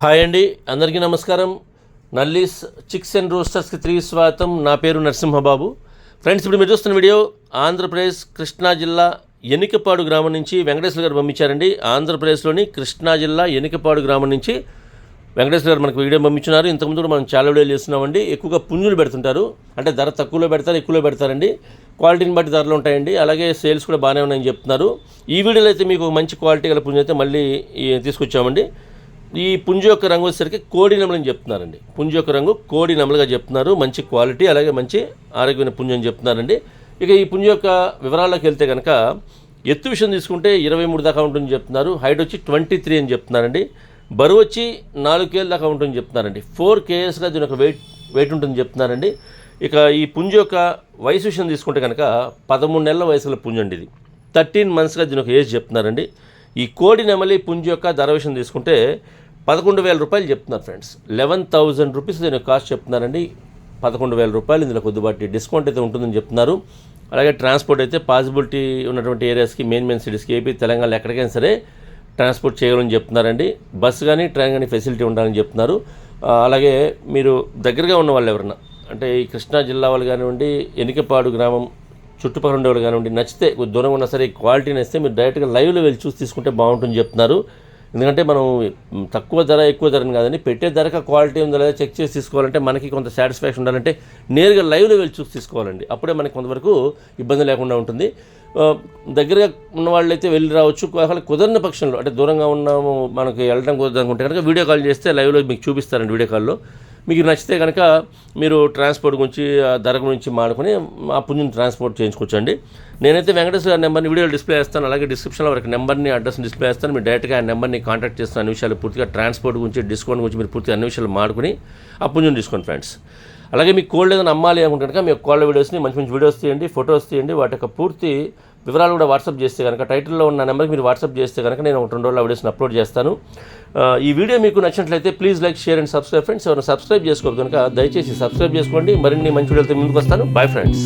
Hi అండి, అందరికీ నమస్కారం. నల్లీస్ చిక్స్ అండ్ రోస్టర్స్కి తిరిగి స్వాగతం. నా పేరు నరసింహబాబు. ఫ్రెండ్స్, ఇప్పుడు మీరు చూస్తున్న వీడియో ఆంధ్రప్రదేశ్ కృష్ణా జిల్లా ఎనికపాడు గ్రామం నుంచి వెంకటేశ్వర గారు పంపించారండి. ఆంధ్రప్రదేశ్లోని కృష్ణా జిల్లా ఎనికపాడు గ్రామం నుంచి వెంకటేశ్వర గారు మనకు వీడియో పంపించున్నారు. ఇంతకుముందు కూడా మనం చాలా వీడియోలు చేస్తున్నామండి. ఎక్కువగా పుంజులు పెడుతుంటారు, అంటే ధర తక్కువలో పెడతారు, ఎక్కువలో పెడతారండి. క్వాలిటీని బట్టి ధరలు ఉంటాయండి. అలాగే సేల్స్ కూడా బాగానే ఉన్నాయని చెప్తున్నారు. ఈ వీడియోలో అయితే మీకు మంచి క్వాలిటీ గల పుంజు అయితే మళ్ళీ తీసుకొచ్చామండి. ఈ పుంజు యొక్క రంగు వచ్చేసరికి కోడి నెమలని చెప్తున్నారండి. పుంజు యొక్క రంగు కోడి నెమలుగా చెప్తున్నారు. మంచి క్వాలిటీ, అలాగే మంచి ఆరోగ్యమైన పుంజు అని చెప్తున్నారండి. ఇక ఈ పుంజు యొక్క వివరాల్లోకి వెళ్తే కనుక ఎత్తు విషయం తీసుకుంటే 23 దాకా ఉంటుందని చెప్తున్నారు. హైట్ వచ్చి 23 అని చెప్తున్నారండి. బరువు వచ్చి 4 కేజీల దాకా ఉంటుందని చెప్తున్నారండి. 4 kgsగా దీని యొక్క వెయిట్ ఉంటుందని చెప్తున్నారండి. ఇక ఈ పుంజు యొక్క వయసు విషయం తీసుకుంటే కనుక 13 నెలల వయసుల పుంజు అండి. ఇది 13 monthsగా దీని యొక్క ఏజ్ చెప్తున్నారండి. ఈ కోడి నెమలి పుంజు యొక్క ధర విషయం తీసుకుంటే 11,000 రూపాయలు చెప్తున్నారు ఫ్రెండ్స్. 11,000 రూపీస్ దీని కాస్ట్ చెప్తున్నారండి. 11,000 రూపాయలు. ఇందులో కొద్దిపాటి డిస్కౌంట్ అయితే ఉంటుందని చెప్తున్నారు. అలాగే ట్రాన్స్పోర్ట్ అయితే పాసిబిలిటీ ఉన్నటువంటి ఏరియాస్కి, మెయిన్ సిటీస్కి, ఏపీ, తెలంగాణ ఎక్కడికైనా సరే ట్రాన్స్పోర్ట్ చేయాలని చెప్తున్నారండి. బస్సు కానీ ట్రైన్ కానీ ఫెసిలిటీ ఉండాలని చెప్తున్నారు. అలాగే మీరు దగ్గరగా ఉన్న వాళ్ళు ఎవరన్నా, అంటే ఈ కృష్ణా జిల్లా వాళ్ళు కానివ్వండి, ఎనికపాడు గ్రామం చుట్టుపక్కల ఉండేవాళ్ళు కానివ్వండి, నచ్చితే దూరంగా ఉన్నా సరే క్వాలిటీని ఇస్తే మీరు డైరెక్ట్గా లైవ్లో వెళ్ళి చూసి తీసుకుంటే బాగుంటుందని చెప్తున్నారు. ఎందుకంటే మనం తక్కువ ధర ఎక్కువ ధరని కాదని, పెట్టే ధరకు క్వాలిటీ ఉందో లేదా చెక్ చేసి తీసుకోవాలంటే, మనకి కొంత సాటిస్ఫాక్షన్ ఉండాలంటే నేరుగా లైవ్లో వెళ్ళి చూసి తీసుకోవాలండి. అప్పుడే మనకి కొంతవరకు ఇబ్బంది లేకుండా ఉంటుంది. దగ్గరగా ఉన్న వాళ్ళైతే వెళ్ళి రావచ్చు. కుదరని పక్షంలో, అంటే దూరంగా ఉన్నాము, మనకి వెళ్ళడం కుదరదు అనుకుంటే కనుక వీడియో కాల్ చేస్తే లైవ్లో మీకు చూపిస్తారండి. వీడియో కాల్లో మీకు నచ్చితే కనుక మీరు ట్రాన్స్పోర్ట్ గురించి, ధర గురించి మాడుకొని ఆ పుంజుని ట్రాన్స్పోర్ట్ చేయించుకోవచ్చండి. నేనైతే వెంకటేశ్వర గారి నెంబర్ని వీడియోలో డిస్ప్లే చేస్తాను. అలాగే డిస్క్రిప్షన్లో వరకు నెంబర్ని, అడ్రస్ని డిస్ప్లే చేస్తాను. మీరు డైరెక్ట్గా ఆ నెంబర్ని కాంటాక్ట్ చేస్తున్న అన్ని విషయాలు పూర్తిగా, ట్రాన్స్పోర్ట్ గురించి, డిస్కౌంట్ గురించి మీరు పూర్తిగా అన్ని విషయాలు మాడుకొని ఆ పుంజుని తీసుకోండి ఫ్రెండ్స్. అలాగే మీకు కోల్డ్ ఏదైనా అమ్మాలి అనుకుంటే కనుక మీ కోల్డ్ వీడియోస్ని మంచి మంచి వీడియోస్ తీయండి, ఫొటోస్ తీయండి. వాటి యొక్క పూర్తి వివరాలు కూడా వాట్సాప్ చేస్తే కనుక, టైటిల్లో ఉన్న నెంబర్కి మీరు వాట్సాప్ చేస్తే కనుక నేను 1-2 రోజుల్లో వీడియోస్ని అప్లోడ్ చేస్తాను. ఈ వీడియో మీకు నచ్చినట్లయితే please like, share and subscribe friends. ఎవరైనా సబ్స్క్రైబ్ చేసుకోవద్దు కనుక దయచేసి సబ్స్క్రైబ్ చేసుకోండి. మరిన్ని మంచి వీడియోలతో ముందుకు వస్తాను. Bye friends.